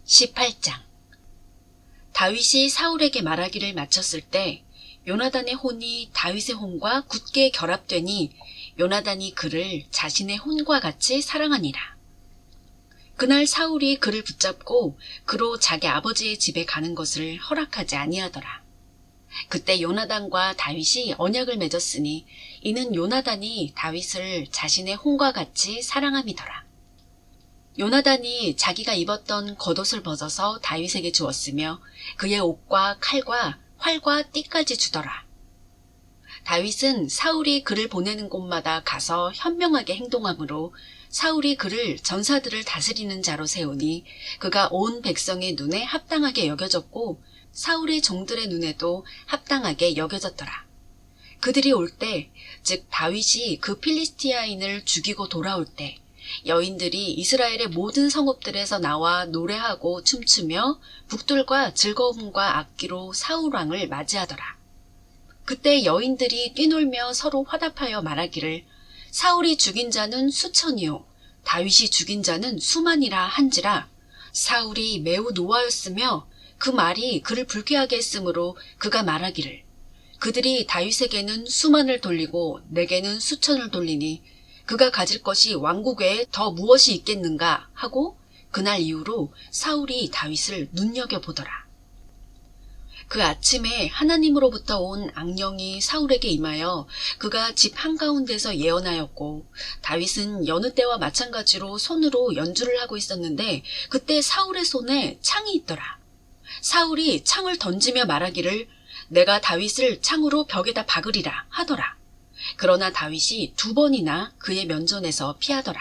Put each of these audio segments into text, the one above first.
18장. 다윗이 사울에게 말하기를 마쳤을 때 요나단의 혼이 다윗의 혼과 굳게 결합되니 요나단이 그를 자신의 혼과 같이 사랑하니라. 그날 사울이 그를 붙잡고 그로 자기 아버지의 집에 가는 것을 허락하지 아니하더라. 그때 요나단과 다윗이 언약을 맺었으니 이는 요나단이 다윗을 자신의 혼과 같이 사랑함이더라. 요나단이 자기가 입었던 겉옷을 벗어서 다윗에게 주었으며 그의 옷과 칼과 활과 띠까지 주더라. 다윗은 사울이 그를 보내는 곳마다 가서 현명하게 행동하므로 사울이 그를 전사들을 다스리는 자로 세우니 그가 온 백성의 눈에 합당하게 여겨졌고 사울의 종들의 눈에도 합당하게 여겨졌더라. 그들이 올 때, 즉 다윗이 그 필리스티아인을 죽이고 돌아올 때 여인들이 이스라엘의 모든 성읍들에서 나와 노래하고 춤추며 북들과 즐거움과 악기로 사울 왕을 맞이하더라. 그때 여인들이 뛰놀며 서로 화답하여 말하기를 사울이 죽인 자는 수천이요 다윗이 죽인 자는 수만이라 한지라. 사울이 매우 노하였으며 그 말이 그를 불쾌하게 했으므로 그가 말하기를 그들이 다윗에게는 수만을 돌리고 내게는 수천을 돌리니 그가 가질 것이 왕국 외에 더 무엇이 있겠는가 하고 그날 이후로 사울이 다윗을 눈여겨보더라. 그 아침에 하나님으로부터 온 악령이 사울에게 임하여 그가 집 한가운데서 예언하였고 다윗은 여느 때와 마찬가지로 손으로 연주를 하고 있었는데 그때 사울의 손에 창이 있더라. 사울이 창을 던지며 말하기를 내가 다윗을 창으로 벽에다 박으리라 하더라. 그러나 다윗이 2번이나 그의 면전에서 피하더라.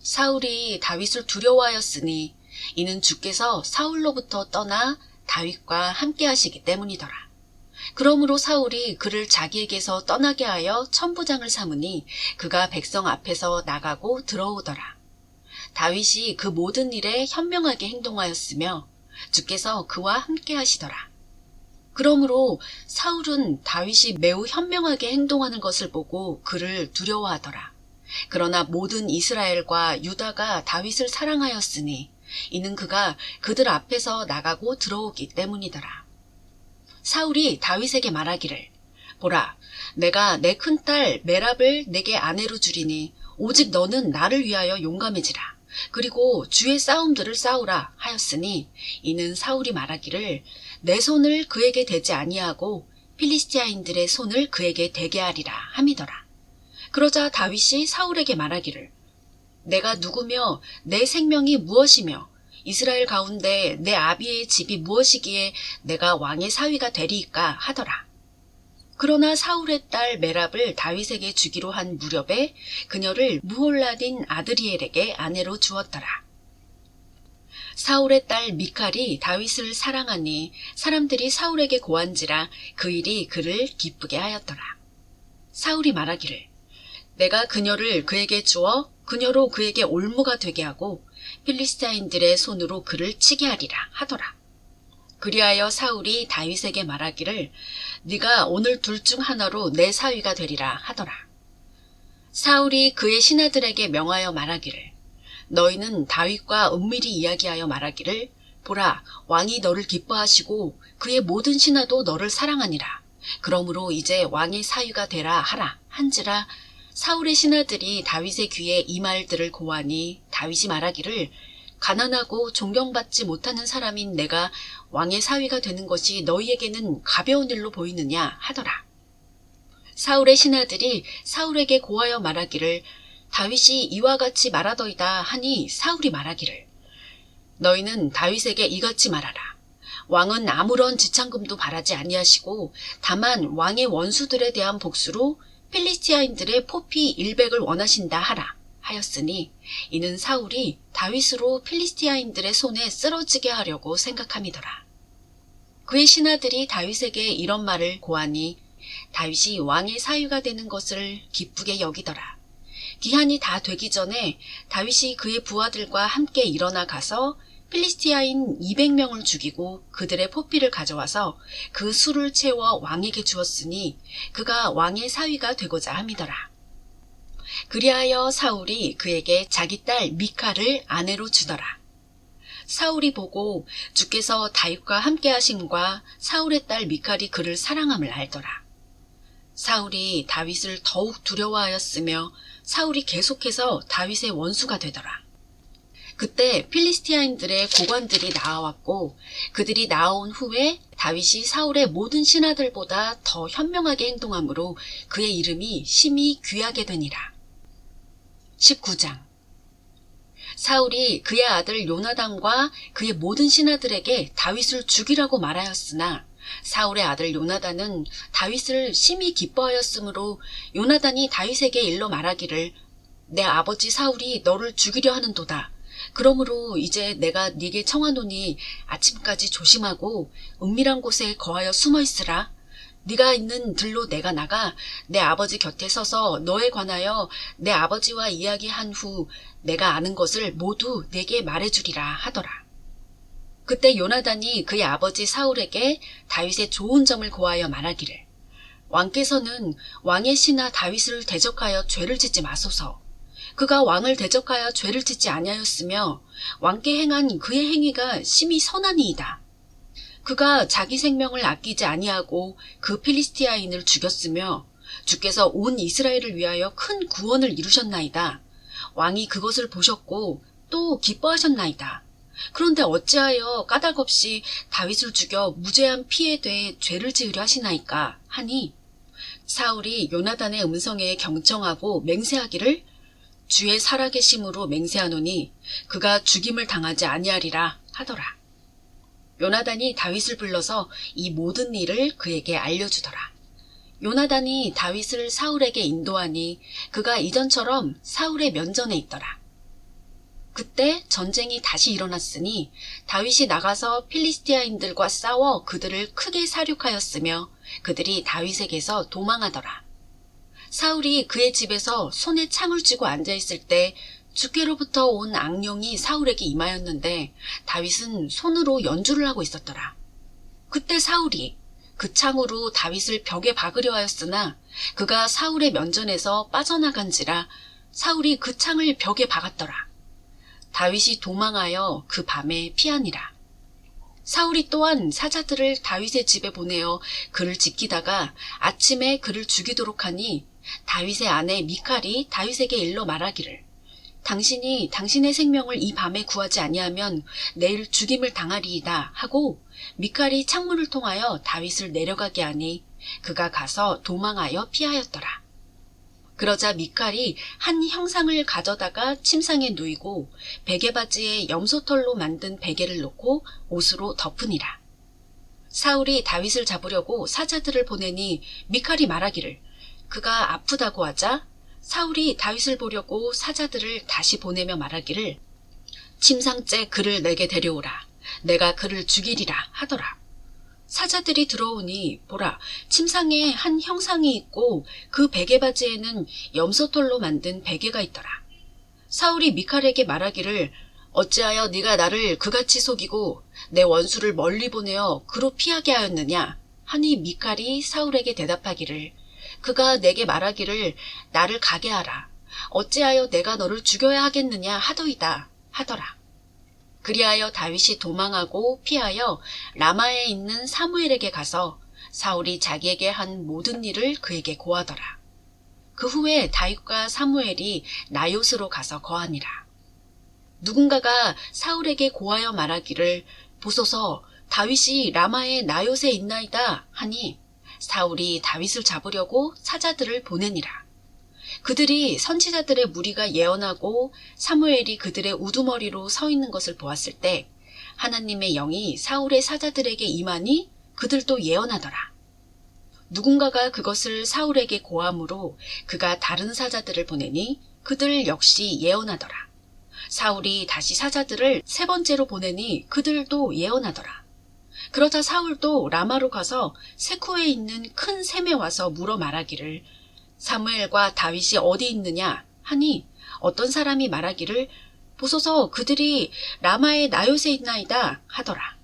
사울이 다윗을 두려워하였으니 이는 주께서 사울로부터 떠나 다윗과 함께 하시기 때문이더라. 그러므로 사울이 그를 자기에게서 떠나게 하여 천부장을 삼으니 그가 백성 앞에서 나가고 들어오더라. 다윗이 그 모든 일에 현명하게 행동하였으며 주께서 그와 함께 하시더라. 그러므로 사울은 다윗이 매우 현명하게 행동하는 것을 보고 그를 두려워하더라. 그러나 모든 이스라엘과 유다가 다윗을 사랑하였으니 이는 그가 그들 앞에서 나가고 들어오기 때문이더라. 사울이 다윗에게 말하기를 보라, 내가 내 큰딸 메랍을 내게 아내로 주리니 오직 너는 나를 위하여 용감해지라. 그리고 주의 싸움들을 싸우라 하였으니 이는 사울이 말하기를 내 손을 그에게 대지 아니하고 필리스티아인들의 손을 그에게 대게 하리라 함이더라. 그러자 다윗이 사울에게 말하기를 내가 누구며 내 생명이 무엇이며 이스라엘 가운데 내 아비의 집이 무엇이기에 내가 왕의 사위가 되리이까 하더라. 그러나 사울의 딸 메랍을 다윗에게 주기로 한 무렵에 그녀를 무홀lad인 아드리엘에게 아내로 주었더라. 사울의 딸 미칼이 다윗을 사랑하니 사람들이 사울에게 고한지라 그 일이 그를 기쁘게 하였더라. 사울이 말하기를 내가 그녀를 그에게 주어 그녀로 그에게 올무가 되게 하고 필리스타인들의 손으로 그를 치게 하리라 하더라. 그리하여 사울이 다윗에게 말하기를 네가 오늘 둘 중 하나로 내 사위가 되리라 하더라. 사울이 그의 신하들에게 명하여 말하기를 너희는 다윗과 은밀히 이야기하여 말하기를 보라, 왕이 너를 기뻐하시고 그의 모든 신하도 너를 사랑하니라. 그러므로 이제 왕의 사위가 되라 하라 한지라. 사울의 신하들이 다윗의 귀에 이 말들을 고하니 다윗이 말하기를 가난하고 존경받지 못하는 사람인 내가 왕의 사위가 되는 것이 너희에게는 가벼운 일로 보이느냐 하더라. 사울의 신하들이 사울에게 고하여 말하기를 다윗이 이와 같이 말하더이다 하니 사울이 말하기를 너희는 다윗에게 이같이 말하라. 왕은 아무런 지참금도 바라지 아니하시고 다만 왕의 원수들에 대한 복수로 필리스티아인들의 포피 100을 원하신다 하라 하였으니 이는 사울이 다윗으로 필리스티아인들의 손에 쓰러지게 하려고 생각함이더라. 그의 신하들이 다윗에게 이런 말을 고하니 다윗이 왕의 사위가 되는 것을 기쁘게 여기더라. 기한이 다 되기 전에 다윗이 그의 부하들과 함께 일어나 가서 필리스티아인 200명을 죽이고 그들의 포피를 가져와서 그 술을 채워 왕에게 주었으니 그가 왕의 사위가 되고자 함이더라. 그리하여 사울이 그에게 자기 딸 미칼을 아내로 주더라. 사울이 보고 주께서 다윗과 함께 하심과 사울의 딸 미칼이 그를 사랑함을 알더라. 사울이 다윗을 더욱 두려워하였으며 사울이 계속해서 다윗의 원수가 되더라. 그때 필리스티아인들의 고관들이 나아왔고 그들이 나아온 후에 다윗이 사울의 모든 신하들보다 더 현명하게 행동하므로 그의 이름이 심히 귀하게 되니라. 19장. 사울이 그의 아들 요나단과 그의 모든 신하들에게 다윗을 죽이라고 말하였으나 사울의 아들 요나단은 다윗을 심히 기뻐하였으므로 요나단이 다윗에게 일러 말하기를 내 아버지 사울이 너를 죽이려 하는도다. 그러므로 이제 내가 네게 청하노니 아침까지 조심하고 은밀한 곳에 거하여 숨어 있으라. 네가 있는 들로 내가 나가 내 아버지 곁에 서서 너에 관하여 내 아버지와 이야기한 후 내가 아는 것을 모두 내게 말해주리라 하더라. 그때 요나단이 그의 아버지 사울에게 다윗의 좋은 점을 고하여 말하기를 왕께서는 왕의 신하 다윗을 대적하여 죄를 짓지 마소서. 그가 왕을 대적하여 죄를 짓지 아니하였으며 왕께 행한 그의 행위가 심히 선하니이다. 그가 자기 생명을 아끼지 아니하고 그 필리스티아인을 죽였으며 주께서 온 이스라엘을 위하여 큰 구원을 이루셨나이다. 왕이 그것을 보셨고 또 기뻐하셨나이다. 그런데 어찌하여 까닭없이 다윗을 죽여 무죄한 피에 대해 죄를 지으려 하시나이까 하니 사울이 요나단의 음성에 경청하고 맹세하기를 주의 살아계심으로 맹세하노니 그가 죽임을 당하지 아니하리라 하더라. 요나단이 다윗을 불러서 이 모든 일을 그에게 알려주더라. 요나단이 다윗을 사울에게 인도하니 그가 이전처럼 사울의 면전에 있더라. 그때 전쟁이 다시 일어났으니 다윗이 나가서 필리스티아인들과 싸워 그들을 크게 사륙하였으며 그들이 다윗에게서 도망하더라. 사울이 그의 집에서 손에 창을 쥐고 앉아있을 때 주께로부터 온 악령이 사울에게 임하였는데 다윗은 손으로 연주를 하고 있었더라. 그때 사울이 그 창으로 다윗을 벽에 박으려 하였으나 그가 사울의 면전에서 빠져나간지라 사울이 그 창을 벽에 박았더라. 다윗이 도망하여 그 밤에 피하니라. 사울이 또한 사자들을 다윗의 집에 보내어 그를 지키다가 아침에 그를 죽이도록 하니 다윗의 아내 미칼이 다윗에게 일러 말하기를 당신이 당신의 생명을 이 밤에 구하지 아니하면 내일 죽임을 당하리이다 하고 미칼이 창문을 통하여 다윗을 내려가게 하니 그가 가서 도망하여 피하였더라. 그러자 미칼이 한 형상을 가져다가 침상에 누이고 베개바지에 염소털로 만든 베개를 놓고 옷으로 덮으니라. 사울이 다윗을 잡으려고 사자들을 보내니 미칼이 말하기를 그가 아프다고 하자 사울이 다윗을 보려고 사자들을 다시 보내며 말하기를 침상째 그를 내게 데려오라. 내가 그를 죽이리라 하더라. 사자들이 들어오니 보라 침상에 한 형상이 있고 그 베개바지에는 염소털로 만든 베개가 있더라. 사울이 미칼에게 말하기를 어찌하여 네가 나를 그같이 속이고 내 원수를 멀리 보내어 그로 피하게 하였느냐 하니 미칼이 사울에게 대답하기를 그가 내게 말하기를 나를 가게 하라. 어찌하여 내가 너를 죽여야 하겠느냐 하더이다 하더라. 그리하여 다윗이 도망하고 피하여 라마에 있는 사무엘에게 가서 사울이 자기에게 한 모든 일을 그에게 고하더라. 그 후에 다윗과 사무엘이 나요스로 가서 거하니라. 누군가가 사울에게 고하여 말하기를 보소서 다윗이 라마의 나요스에 있나이다 하니 사울이 다윗을 잡으려고 사자들을 보내니라. 그들이 선지자들의 무리가 예언하고 사무엘이 그들의 우두머리로 서 있는 것을 보았을 때 하나님의 영이 사울의 사자들에게 임하니 그들도 예언하더라. 누군가가 그것을 사울에게 고함으로 그가 다른 사자들을 보내니 그들 역시 예언하더라. 사울이 다시 사자들을 세 번째로 보내니 그들도 예언하더라. 그러자 사울도 라마로 가서 세쿠에 있는 큰 샘에 와서 물어 말하기를 사무엘과 다윗이 어디 있느냐 하니 어떤 사람이 말하기를 보소서 그들이 라마의 나요스에 있나이다 하더라.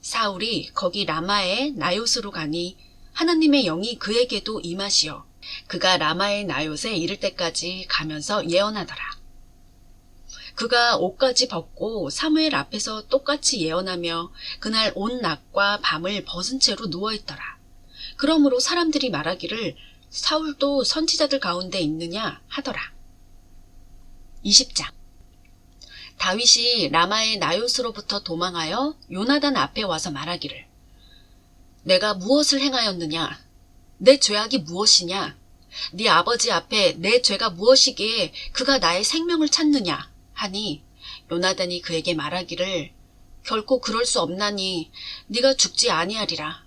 사울이 거기 라마의 나요스로 가니 하나님의 영이 그에게도 임하시어 그가 라마의 나요스에 이를 때까지 가면서 예언하더라. 그가 옷까지 벗고 사무엘 앞에서 똑같이 예언하며 그날 온 낮과 밤을 벗은 채로 누워있더라. 그러므로 사람들이 말하기를 사울도 선지자들 가운데 있느냐 하더라. 20장. 다윗이 라마의 나요스로부터 도망하여 요나단 앞에 와서 말하기를 내가 무엇을 행하였느냐? 내 죄악이 무엇이냐? 네 아버지 앞에 내 죄가 무엇이기에 그가 나의 생명을 찾느냐? 하니 요나단이 그에게 말하기를 결코 그럴 수 없나니 네가 죽지 아니하리라.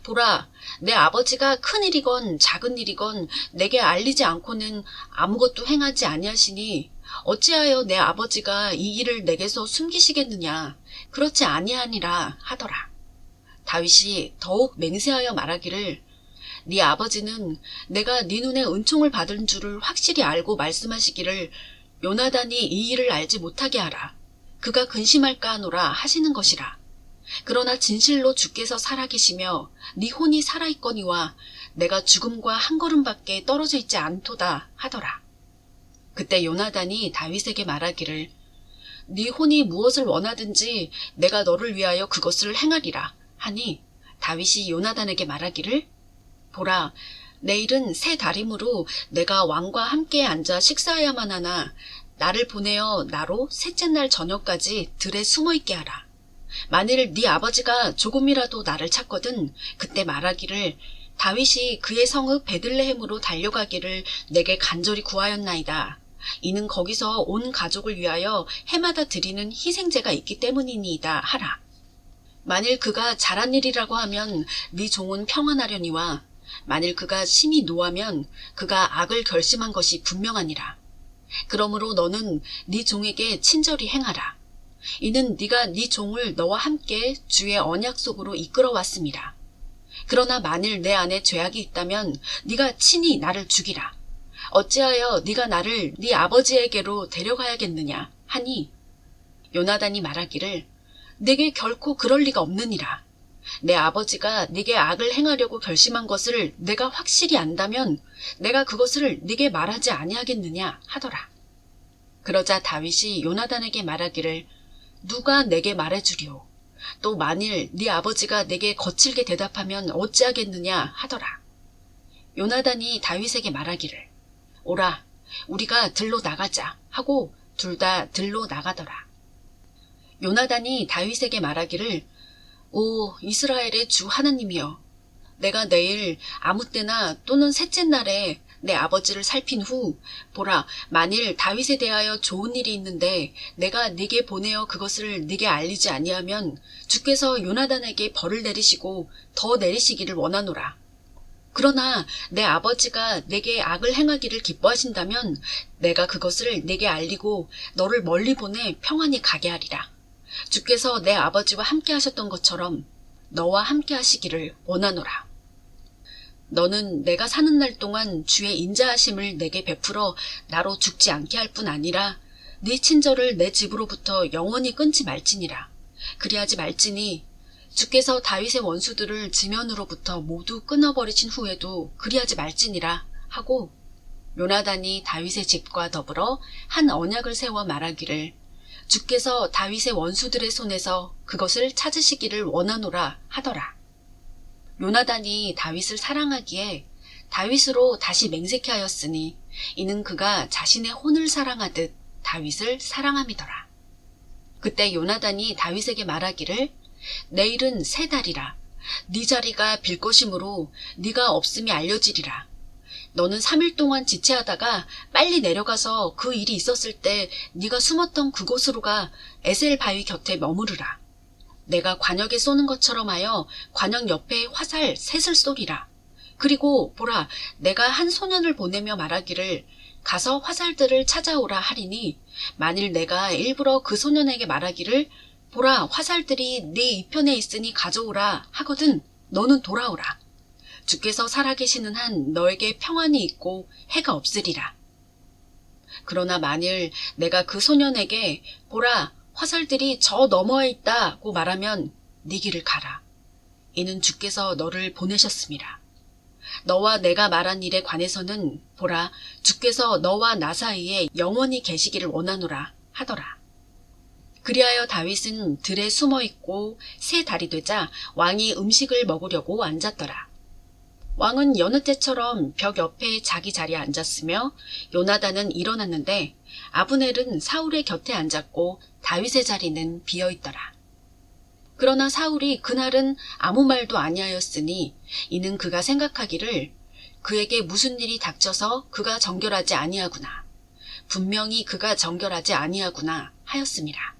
보라, 내 아버지가 큰 일이건 작은 일이건 내게 알리지 않고는 아무것도 행하지 아니하시니 어찌하여 내 아버지가 이 일을 내게서 숨기시겠느냐? 그렇지 아니하니라 하더라. 다윗이 더욱 맹세하여 말하기를 네 아버지는 내가 네 눈에 은총을 받은 줄을 확실히 알고 말씀하시기를 요나단이 이 일을 알지 못하게 하라. 그가 근심할까 하노라 하시는 것이라. 그러나 진실로 주께서 살아계시며 네 혼이 살아있거니와 내가 죽음과 한 걸음밖에 떨어져 있지 않도다 하더라. 그때 요나단이 다윗에게 말하기를 네 혼이 무엇을 원하든지 내가 너를 위하여 그것을 행하리라 하니 다윗이 요나단에게 말하기를 보라, 내일은 새 달이므로 내가 왕과 함께 앉아 식사해야만 하나 나를 보내어 나로 셋째 날 저녁까지 들에 숨어있게 하라. 만일 네 아버지가 조금이라도 나를 찾거든 그때 말하기를 다윗이 그의 성읍 베들레헴으로 달려가기를 내게 간절히 구하였나이다. 이는 거기서 온 가족을 위하여 해마다 드리는 희생제가 있기 때문이니이다 하라. 만일 그가 잘한 일이라고 하면 네 종은 평안하려니와 만일 그가 심히 노하면 그가 악을 결심한 것이 분명하니라. 그러므로 너는 네 종에게 친절히 행하라. 이는 네가 네 종을 너와 함께 주의 언약 속으로 이끌어왔음이라. 그러나 만일 내 안에 죄악이 있다면 네가 친히 나를 죽이라. 어찌하여 네가 나를 네 아버지에게로 데려가야겠느냐 하니 요나단이 말하기를 내게 결코 그럴 리가 없느니라. 내 아버지가 네게 악을 행하려고 결심한 것을 내가 확실히 안다면 내가 그것을 네게 말하지 아니하겠느냐 하더라. 그러자 다윗이 요나단에게 말하기를 누가 내게 말해주리오. 또 만일 네 아버지가 내게 거칠게 대답하면 어찌하겠느냐 하더라. 요나단이 다윗에게 말하기를 오라, 우리가 들로 나가자 하고 둘 다 들로 나가더라. 요나단이 다윗에게 말하기를 오 이스라엘의 주 하나님이여, 내가 내일 아무 때나 또는 셋째 날에 내 아버지를 살핀 후 보라, 만일 다윗에 대하여 좋은 일이 있는데 내가 네게 보내어 그것을 네게 알리지 아니하면 주께서 요나단에게 벌을 내리시고 더 내리시기를 원하노라. 그러나 내 아버지가 내게 악을 행하기를 기뻐하신다면 내가 그것을 네게 알리고 너를 멀리 보내 평안히 가게 하리라. 주께서 내 아버지와 함께 하셨던 것처럼 너와 함께 하시기를 원하노라. 너는 내가 사는 날 동안 주의 인자하심을 내게 베풀어 나로 죽지 않게 할 뿐 아니라 네 친절을 내 집으로부터 영원히 끊지 말지니라. 그리하지 말지니 주께서 다윗의 원수들을 지면으로부터 모두 끊어버리신 후에도 그리하지 말지니라 하고 요나단이 다윗의 집과 더불어 한 언약을 세워 말하기를 주께서 다윗의 원수들의 손에서 그것을 찾으시기를 원하노라 하더라. 요나단이 다윗을 사랑하기에 다윗으로 다시 맹세케 하였으니 이는 그가 자신의 혼을 사랑하듯 다윗을 사랑함이더라. 그때 요나단이 다윗에게 말하기를 내일은 새 달이라. 네 자리가 빌 것이므로 네가 없음이 알려지리라. 너는 3일 동안 지체하다가 빨리 내려가서 그 일이 있었을 때 네가 숨었던 그곳으로 가 에셀 바위 곁에 머무르라. 내가 관역에 쏘는 것처럼 하여 관역 옆에 화살 셋을 쏘리라. 그리고 보라, 내가 한 소년을 보내며 말하기를 가서 화살들을 찾아오라 하리니 만일 내가 일부러 그 소년에게 말하기를 보라, 화살들이 네 이편에 있으니 가져오라 하거든 너는 돌아오라. 주께서 살아계시는 한 너에게 평안이 있고 해가 없으리라. 그러나 만일 내가 그 소년에게 보라, 화살들이 저 너머에 있다고 말하면 네 길을 가라. 이는 주께서 너를 보내셨음이라. 너와 내가 말한 일에 관해서는 보라, 주께서 너와 나 사이에 영원히 계시기를 원하노라 하더라. 그리하여 다윗은 들에 숨어 있고 새 달이 되자 왕이 음식을 먹으려고 앉았더라. 왕은 여느 때처럼 벽 옆에 자기 자리에 앉았으며 요나단은 일어났는데 아브넬은 사울의 곁에 앉았고 다윗의 자리는 비어 있더라. 그러나 사울이 그날은 아무 말도 아니하였으니 이는 그가 생각하기를 그에게 무슨 일이 닥쳐서 그가 정결하지 아니하구나. 분명히 그가 정결하지 아니하구나 하였습니다.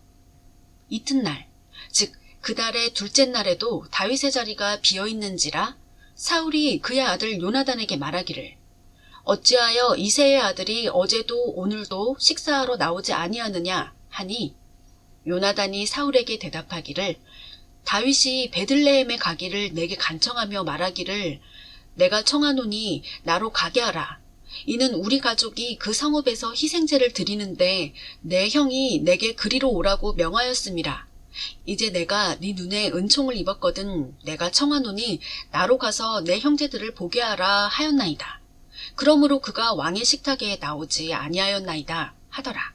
이튿날, 즉 그 달의 둘째 날에도 다윗의 자리가 비어 있는지라 사울이 그의 아들 요나단에게 말하기를 어찌하여 이새의 아들이 어제도 오늘도 식사하러 나오지 아니하느냐 하니 요나단이 사울에게 대답하기를 다윗이 베들레헴에 가기를 내게 간청하며 말하기를 내가 청하노니 나로 가게 하라. 이는 우리 가족이 그 성읍에서 희생제를 드리는데 내 형이 내게 그리로 오라고 명하였음이라. 이제 내가 네 눈에 은총을 입었거든 내가 청하노니 나로 가서 내 형제들을 보게 하라 하였나이다. 그러므로 그가 왕의 식탁에 나오지 아니하였나이다 하더라.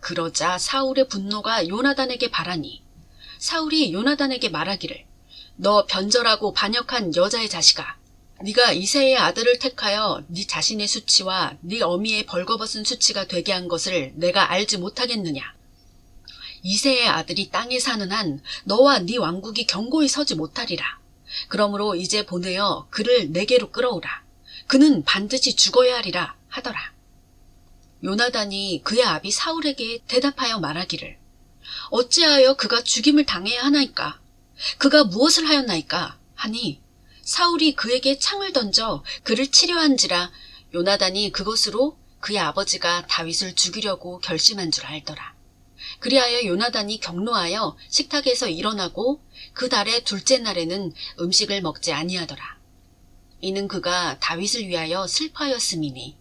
그러자 사울의 분노가 요나단에게 발하니 사울이 요나단에게 말하기를 너 변절하고 반역한 여자의 자식아, 네가 이새의 아들을 택하여 네 자신의 수치와 네 어미의 벌거벗은 수치가 되게 한 것을 내가 알지 못하겠느냐. 이새의 아들이 땅에 사는 한 너와 네 왕국이 견고히 서지 못하리라. 그러므로 이제 보내어 그를 내게로 끌어오라. 그는 반드시 죽어야 하리라 하더라. 요나단이 그의 아비 사울에게 대답하여 말하기를 어찌하여 그가 죽임을 당해야 하나이까? 그가 무엇을 하였나이까? 하니 사울이 그에게 창을 던져 그를 치려한지라 요나단이 그것으로 그의 아버지가 다윗을 죽이려고 결심한 줄 알더라. 그리하여 요나단이 격노하여 식탁에서 일어나고 그 달의 둘째 날에는 음식을 먹지 아니하더라. 이는 그가 다윗을 위하여 슬퍼하였음이니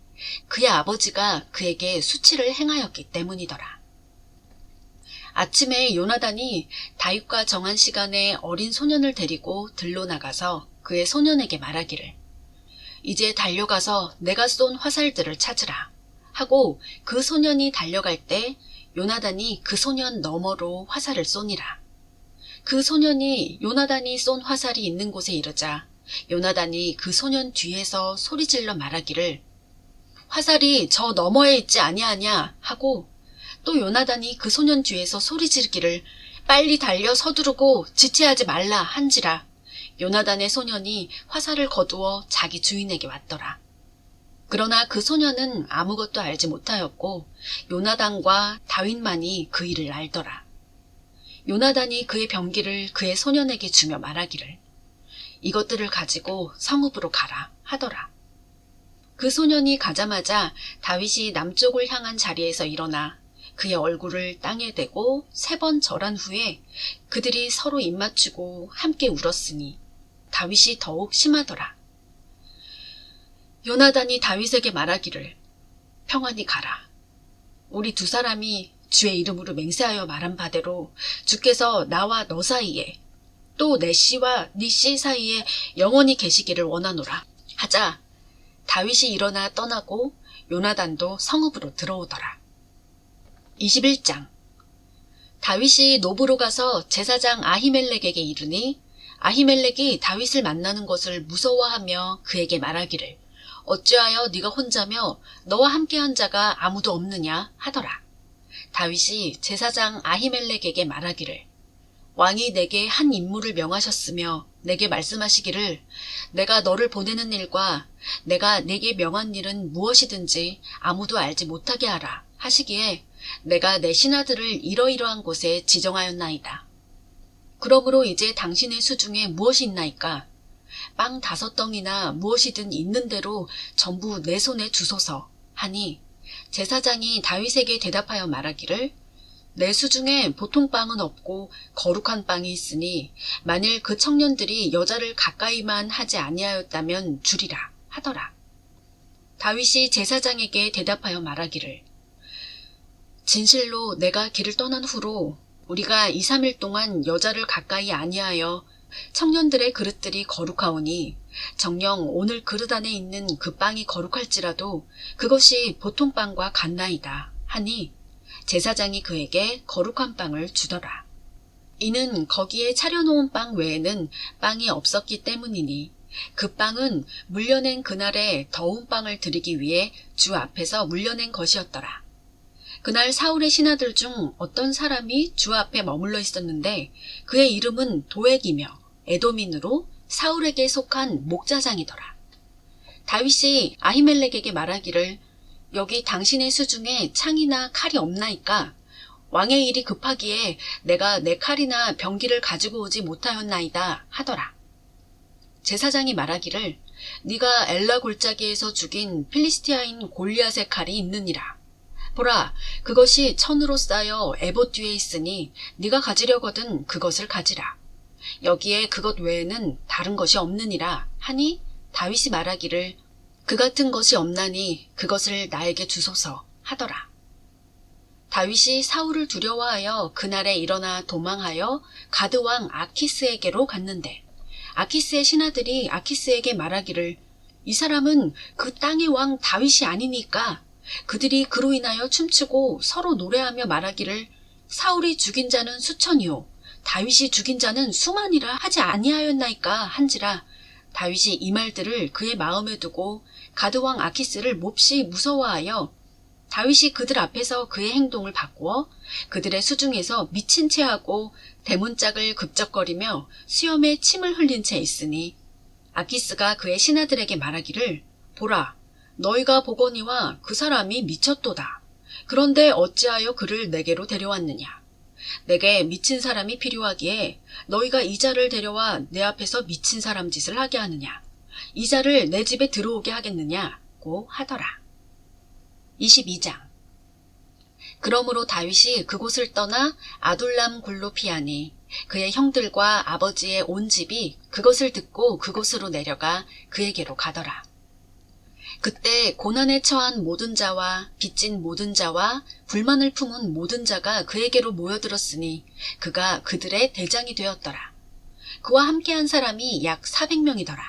그의 아버지가 그에게 수치를 행하였기 때문이더라. 아침에 요나단이 다윗과 정한 시간에 어린 소년을 데리고 들로 나가서 그의 소년에게 말하기를 이제 달려가서 내가 쏜 화살들을 찾으라 하고 그 소년이 달려갈 때 요나단이 그 소년 너머로 화살을 쏘니라. 그 소년이 요나단이 쏜 화살이 있는 곳에 이르자 요나단이 그 소년 뒤에서 소리질러 말하기를 화살이 저 너머에 있지 아니하냐 하고 또 요나단이 그 소년 뒤에서 소리 지르기를 빨리 달려 서두르고 지체하지 말라 한지라 요나단의 소년이 화살을 거두어 자기 주인에게 왔더라. 그러나 그 소년은 아무것도 알지 못하였고 요나단과 다윗만이 그 일을 알더라. 요나단이 그의 병기를 그의 소년에게 주며 말하기를 이것들을 가지고 성읍으로 가라 하더라. 그 소년이 가자마자 다윗이 남쪽을 향한 자리에서 일어나 그의 얼굴을 땅에 대고 3번 절한 후에 그들이 서로 입맞추고 함께 울었으니 다윗이 더욱 심하더라. 요나단이 다윗에게 말하기를 평안히 가라. 우리 두 사람이 주의 이름으로 맹세하여 말한 바대로 주께서 나와 너 사이에 또 내 씨와 네 씨 사이에 영원히 계시기를 원하노라 하자 다윗이 일어나 떠나고 요나단도 성읍으로 들어오더라. 21장 다윗이 노브로 가서 제사장 아히멜렉에게 이르니 아히멜렉이 다윗을 만나는 것을 무서워하며 그에게 말하기를 어찌하여 네가 혼자며 너와 함께한 자가 아무도 없느냐 하더라. 다윗이 제사장 아히멜렉에게 말하기를 왕이 내게 한 임무를 명하셨으며 내게 말씀하시기를 내가 너를 보내는 일과 내가 내게 명한 일은 무엇이든지 아무도 알지 못하게 하라 하시기에 내가 내 신하들을 이러이러한 곳에 지정하였나이다. 그러므로 이제 당신의 수중에 무엇이 있나이까? 빵 5덩이나 무엇이든 있는 대로 전부 내 손에 주소서 하니 제사장이 다윗에게 대답하여 말하기를 내 수중에 보통 빵은 없고 거룩한 빵이 있으니 만일 그 청년들이 여자를 가까이만 하지 아니하였다면 주리라 하더라. 다윗이 제사장에게 대답하여 말하기를 진실로 내가 길을 떠난 후로 우리가 2, 3일 동안 여자를 가까이 아니하여 청년들의 그릇들이 거룩하오니 정녕 오늘 그릇 안에 있는 그 빵이 거룩할지라도 그것이 보통 빵과 같나이다 하니 제사장이 그에게 거룩한 빵을 주더라. 이는 거기에 차려놓은 빵 외에는 빵이 없었기 때문이니 그 빵은 물려낸 그날에 더운 빵을 드리기 위해 주 앞에서 물려낸 것이었더라. 그날 사울의 신하들 중 어떤 사람이 주 앞에 머물러 있었는데 그의 이름은 도액이며 에돔인으로 사울에게 속한 목자장이더라. 다윗이 아히멜렉에게 말하기를 여기 당신의 수중에 창이나 칼이 없나이까? 왕의 일이 급하기에 내가 내 칼이나 병기를 가지고 오지 못하였나이다 하더라. 제사장이 말하기를 네가 엘라 골짜기에서 죽인 필리스티아인 골리앗의 칼이 있느니라. 보라, 그것이 천으로 쌓여 에봇 뒤에 있으니 네가 가지려거든 그것을 가지라. 여기에 그것 외에는 다른 것이 없느니라 하니 다윗이 말하기를 그 같은 것이 없나니 그것을 나에게 주소서 하더라. 다윗이 사울을 두려워하여 그날에 일어나 도망하여 가드 왕 아키스에게로 갔는데 아키스의 신하들이 아키스에게 말하기를 이 사람은 그 땅의 왕 다윗이 아니니까 그들이 그로 인하여 춤추고 서로 노래하며 말하기를 사울이 죽인 자는 수천이요 다윗이 죽인 자는 수만이라 하지 아니하였나이까 한지라. 다윗이 이 말들을 그의 마음에 두고 가드왕 아키스를 몹시 무서워하여 다윗이 그들 앞에서 그의 행동을 바꾸어 그들의 수중에서 미친 채 하고 대문짝을 급적거리며 수염에 침을 흘린 채 있으니 아키스가 그의 신하들에게 말하기를 보라, 너희가 보거니와 그 사람이 미쳤도다. 그런데 어찌하여 그를 내게로 데려왔느냐? 내게 미친 사람이 필요하기에 너희가 이 자를 데려와 내 앞에서 미친 사람 짓을 하게 하느냐? 이 자를 내 집에 들어오게 하겠느냐고 하더라. 22장. 그러므로 다윗이 그곳을 떠나 아둘람 굴로 피하니 그의 형들과 아버지의 온 집이 그것을 듣고 그곳으로 내려가 그에게로 가더라. 그때 고난에 처한 모든 자와 빚진 모든 자와 불만을 품은 모든 자가 그에게로 모여들었으니 그가 그들의 대장이 되었더라. 그와 함께한 사람이 약 400명이더라.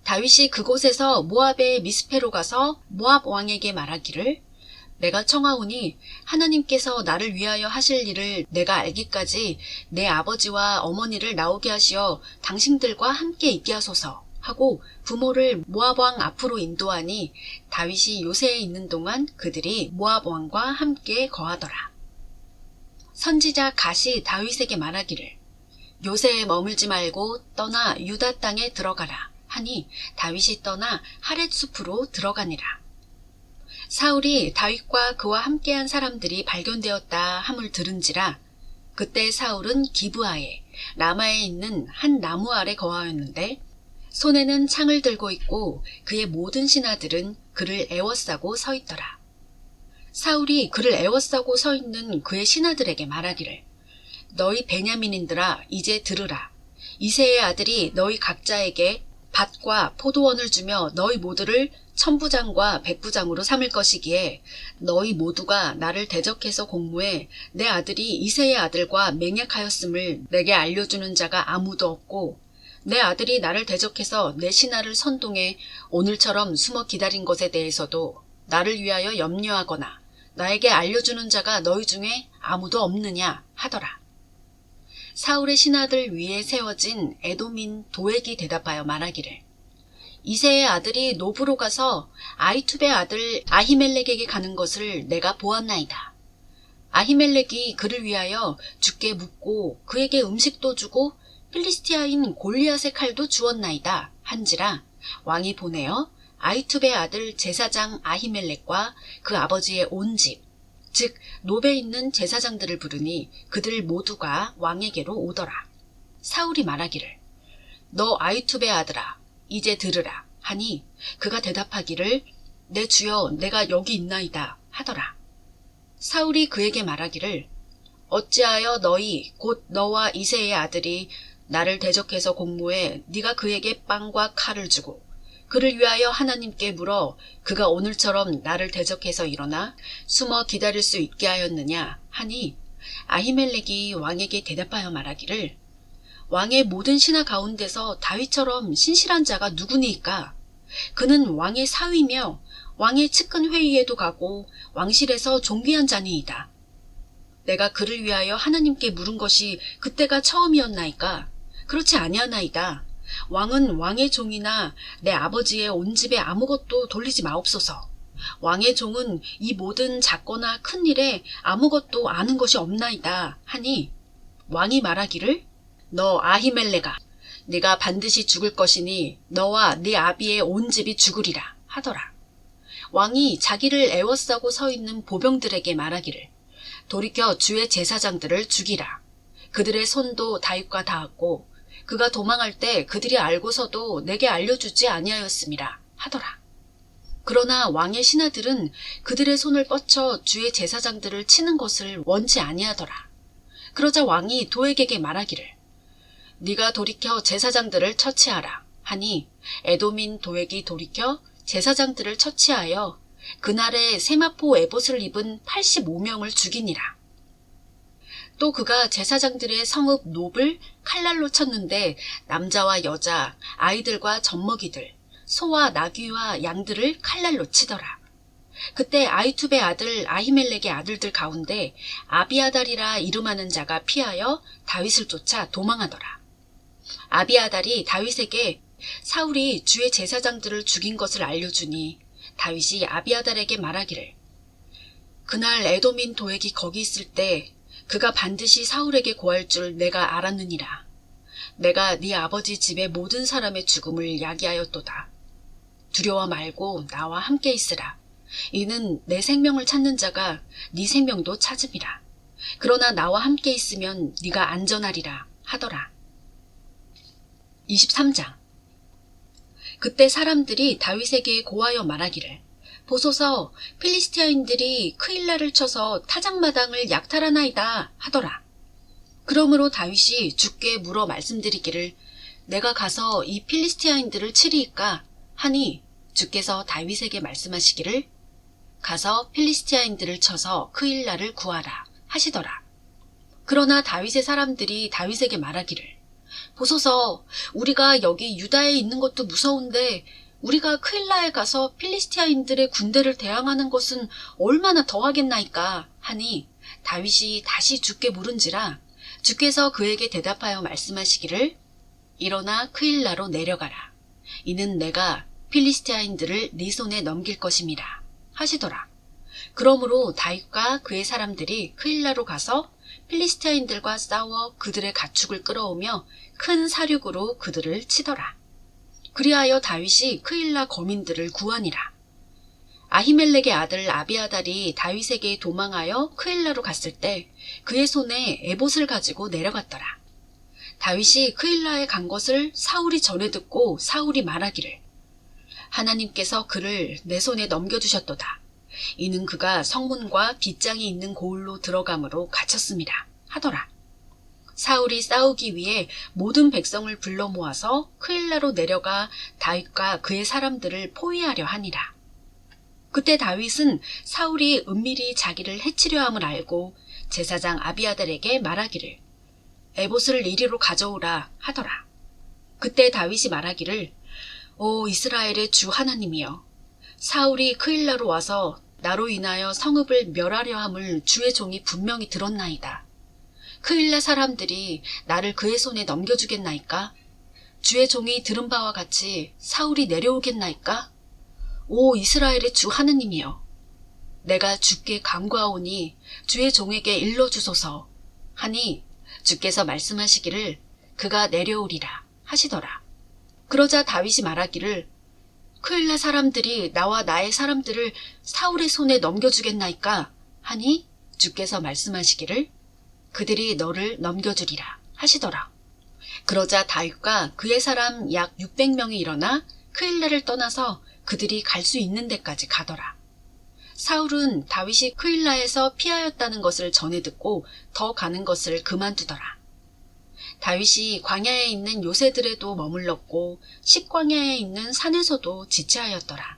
다윗이 그곳에서 모압의 미스페로 가서 모압 왕에게 말하기를 내가 청하오니 하나님께서 나를 위하여 하실 일을 내가 알기까지 내 아버지와 어머니를 나오게 하시어 당신들과 함께 있게 하소서 하고 부모를 모압 왕 앞으로 인도하니 다윗이 요새에 있는 동안 그들이 모압 왕과 함께 거하더라. 선지자 갓이 다윗에게 말하기를 요새에 머물지 말고 떠나 유다 땅에 들어가라 하니 다윗이 떠나 하렛 숲으로 들어가니라. 사울이 다윗과 그와 함께한 사람들이 발견되었다 함을 들은지라 그때 사울은 기브아에 라마에 있는 한 나무 아래 거하였는데 손에는 창을 들고 있고 그의 모든 신하들은 그를 애워싸고 서 있더라. 사울이 그를 애워싸고 서 있는 그의 신하들에게 말하기를 너희 베냐민인들아 이제 들으라. 이새의 아들이 너희 각자에게 밭과 포도원을 주며 너희 모두를 천부장과 백부장으로 삼을 것이기에 너희 모두가 나를 대적해서 공모해 내 아들이 이새의 아들과 맹약하였음을 내게 알려주는 자가 아무도 없고 내 아들이 나를 대적해서 내 신하를 선동해 오늘처럼 숨어 기다린 것에 대해서도 나를 위하여 염려하거나 나에게 알려주는 자가 너희 중에 아무도 없느냐 하더라. 사울의 신하들 위에 세워진 에돔인 도액이 대답하여 말하기를 이새의 아들이 노브로 가서 아히투베 아들 아히멜렉에게 가는 것을 내가 보았나이다. 아히멜렉이 그를 위하여 죽게 묻고 그에게 음식도 주고 필리스티아인 골리앗의 칼도 주었나이다 한지라 왕이 보내어 아히투베 아들 제사장 아히멜렉과 그 아버지의 온 집, 즉 노베에 있는 제사장들을 부르니 그들 모두가 왕에게로 오더라. 사울이 말하기를 너 아히투베 아들아 이제 들으라 하니 그가 대답하기를 내 주여 내가 여기 있나이다 하더라. 사울이 그에게 말하기를 어찌하여 너희 곧 너와 이새의 아들이 나를 대적해서 공모해 네가 그에게 빵과 칼을 주고 그를 위하여 하나님께 물어 그가 오늘처럼 나를 대적해서 일어나 숨어 기다릴 수 있게 하였느냐 하니 아히멜렉이 왕에게 대답하여 말하기를 왕의 모든 신하 가운데서 다윗처럼 신실한 자가 누구니까? 그는 왕의 사위며 왕의 측근 회의에도 가고 왕실에서 존귀한 자니이다. 내가 그를 위하여 하나님께 물은 것이 그때가 처음이었나이까? 그렇지 아니하나이다. 왕은 왕의 종이나 내 아버지의 온 집에 아무것도 돌리지 마옵소서. 왕의 종은 이 모든 작거나 큰 일에 아무것도 아는 것이 없나이다 하니 왕이 말하기를 너 아히멜레가 네가 반드시 죽을 것이니 너와 네 아비의 온 집이 죽으리라 하더라. 왕이 자기를 애워싸고 서 있는 보병들에게 말하기를 돌이켜 주의 제사장들을 죽이라. 그들의 손도 다윗과 닿았고 그가 도망할 때 그들이 알고서도 내게 알려주지 아니하였음이라 하더라. 그러나 왕의 신하들은 그들의 손을 뻗쳐 주의 제사장들을 치는 것을 원치 아니하더라. 그러자 왕이 도액에게 말하기를 네가 돌이켜 제사장들을 처치하라 하니 에돔인 도액이 돌이켜 제사장들을 처치하여 그날에 세마포 에봇을 입은 85명을 죽이니라. 또 그가 제사장들의 성읍 놉을 칼날로 쳤는데 남자와 여자, 아이들과 젖먹이들, 소와 나귀와 양들을 칼날로 치더라. 그때 아이투베 아들 아히멜렉의 아들들 가운데 아비아달이라 이름하는 자가 피하여 다윗을 쫓아 도망하더라. 아비아달이 다윗에게 사울이 주의 제사장들을 죽인 것을 알려주니 다윗이 아비아달에게 말하기를 그날 에돔인 도액이 거기 있을 때 그가 반드시 사울에게 고할 줄 내가 알았느니라. 내가 네 아버지 집의 모든 사람의 죽음을 야기하였도다. 두려워 말고 나와 함께 있으라. 이는 내 생명을 찾는 자가 네 생명도 찾음이라. 그러나 나와 함께 있으면 네가 안전하리라 하더라. 23장. 그때 사람들이 다윗에게 고하여 말하기를 보소서 필리스티아인들이 크일라를 쳐서 타작마당을 약탈하나이다 하더라. 그러므로 다윗이 주께 물어 말씀드리기를 내가 가서 이 필리스티아인들을 치리이까 하니 주께서 다윗에게 말씀하시기를 가서 필리스티아인들을 쳐서 크일라를 구하라 하시더라. 그러나 다윗의 사람들이 다윗에게 말하기를 보소서 우리가 여기 유다에 있는 것도 무서운데 우리가 크일라에 가서 필리스티아인들의 군대를 대항하는 것은 얼마나 더하겠나이까 하니 다윗이 다시 주께 물은지라 주께서 그에게 대답하여 말씀하시기를 일어나 크일라로 내려가라. 이는 내가 필리스티아인들을 네 손에 넘길 것임이라 하시더라. 그러므로 다윗과 그의 사람들이 크일라로 가서 필리스티아인들과 싸워 그들의 가축을 끌어오며 큰 사륙으로 그들을 치더라. 그리하여 다윗이 크일라 거민들을 구하니라. 아히멜렉의 아들 아비아달이 다윗에게 도망하여 크일라로 갔을 때 그의 손에 에봇을 가지고 내려갔더라. 다윗이 크일라에 간 것을 사울이 전해 듣고 사울이 말하기를 하나님께서 그를 내 손에 넘겨주셨도다. 이는 그가 성문과 빗장이 있는 고을로 들어감으로 갇혔습니다. 하더라. 사울이 싸우기 위해 모든 백성을 불러 모아서 크일라로 내려가 다윗과 그의 사람들을 포위하려 하니라. 그때 다윗은 사울이 은밀히 자기를 해치려 함을 알고 제사장 아비아달에게 말하기를 에봇을 이리로 가져오라 하더라. 그때 다윗이 말하기를 오 이스라엘의 주 하나님이여 사울이 크일라로 와서 나로 인하여 성읍을 멸하려 함을 주의 종이 분명히 들었나이다. 크일라 사람들이 나를 그의 손에 넘겨주겠나이까? 주의 종이 들은 바와 같이 사울이 내려오겠나이까? 오 이스라엘의 주 하느님이여 내가 주께 간구하오니 주의 종에게 일러주소서 하니 주께서 말씀하시기를 그가 내려오리라 하시더라. 그러자 다윗이 말하기를 크일라 사람들이 나와 나의 사람들을 사울의 손에 넘겨주겠나이까 하니 주께서 말씀하시기를 그들이 너를 넘겨주리라 하시더라. 그러자 다윗과 그의 사람 약 600명이 일어나 크일라를 떠나서 그들이 갈 수 있는 데까지 가더라. 사울은 다윗이 크일라에서 피하였다는 것을 전해 듣고 더 가는 것을 그만두더라. 다윗이 광야에 있는 요새들에도 머물렀고 식광야에 있는 산에서도 지체하였더라.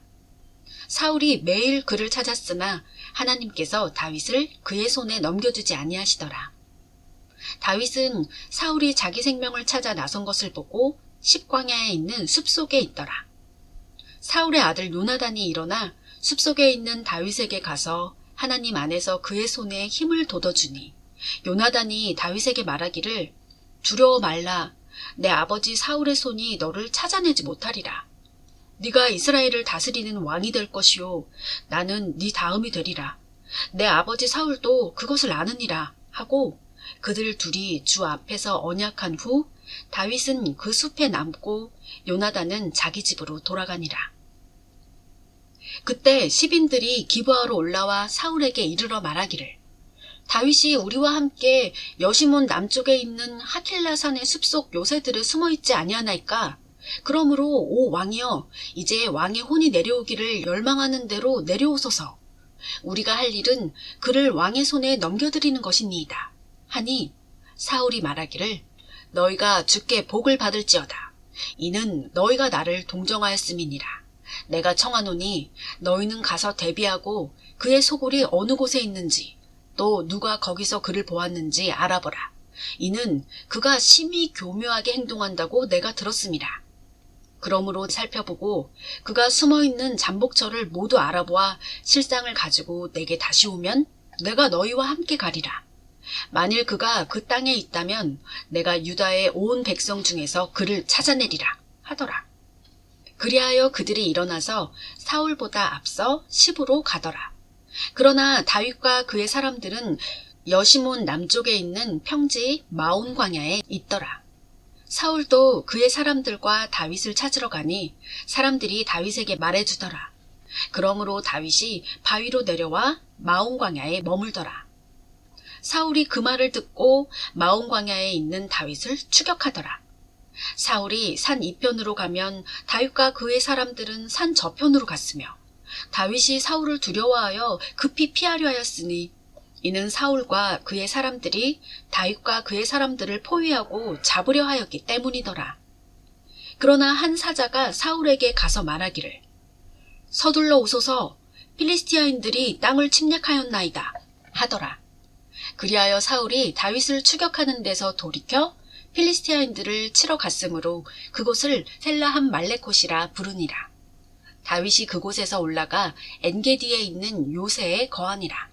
사울이 매일 그를 찾았으나 하나님께서 다윗을 그의 손에 넘겨주지 아니하시더라. 다윗은 사울이 자기 생명을 찾아 나선 것을 보고 식광야에 있는 숲속에 있더라. 사울의 아들 요나단이 일어나 숲속에 있는 다윗에게 가서 하나님 안에서 그의 손에 힘을 돋워주니 요나단이 다윗에게 말하기를 두려워 말라. 내 아버지 사울의 손이 너를 찾아내지 못하리라. 네가 이스라엘을 다스리는 왕이 될 것이요 나는 네 다음이 되리라. 내 아버지 사울도 그것을 아느니라 하고 그들 둘이 주 앞에서 언약한 후 다윗은 그 숲에 남고 요나단은 자기 집으로 돌아가니라. 그때 시빈들이 기브아로 올라와 사울에게 이르러 말하기를 다윗이 우리와 함께 여시몬 남쪽에 있는 하킬라산의 숲속 요새들을 숨어있지 아니하나이까? 그러므로 오 왕이여 이제 왕의 혼이 내려오기를 열망하는 대로 내려오소서. 우리가 할 일은 그를 왕의 손에 넘겨드리는 것이니이다. 하니 사울이 말하기를 너희가 주께 복을 받을지어다. 이는 너희가 나를 동정하였음이니라. 내가 청하노니 너희는 가서 대비하고 그의 소굴이 어느 곳에 있는지 또 누가 거기서 그를 보았는지 알아보라. 이는 그가 심히 교묘하게 행동한다고 내가 들었음이라. 그러므로 살펴보고 그가 숨어있는 잠복처를 모두 알아보아 실상을 가지고 내게 다시 오면 내가 너희와 함께 가리라. 만일 그가 그 땅에 있다면 내가 유다의 온 백성 중에서 그를 찾아내리라 하더라. 그리하여 그들이 일어나서 사울보다 앞서 시브로 가더라. 그러나 다윗과 그의 사람들은 여시몬 남쪽에 있는 평지 마온 광야에 있더라. 사울도 그의 사람들과 다윗을 찾으러 가니 사람들이 다윗에게 말해주더라. 그러므로 다윗이 바위로 내려와 마온 광야에 머물더라. 사울이 그 말을 듣고 마온 광야에 있는 다윗을 추격하더라. 사울이 산 이편으로 가면 다윗과 그의 사람들은 산 저편으로 갔으며 다윗이 사울을 두려워하여 급히 피하려 하였으니 이는 사울과 그의 사람들이 다윗과 그의 사람들을 포위하고 잡으려 하였기 때문이더라. 그러나 한 사자가 사울에게 가서 말하기를 서둘러 오소서 필리스티아인들이 땅을 침략하였나이다 하더라. 그리하여 사울이 다윗을 추격하는 데서 돌이켜 필리스티아인들을 치러 갔으므로 그곳을 셀라함 말레콧이라 부르니라. 다윗이 그곳에서 올라가 엔게디에 있는 요새에 거하니라.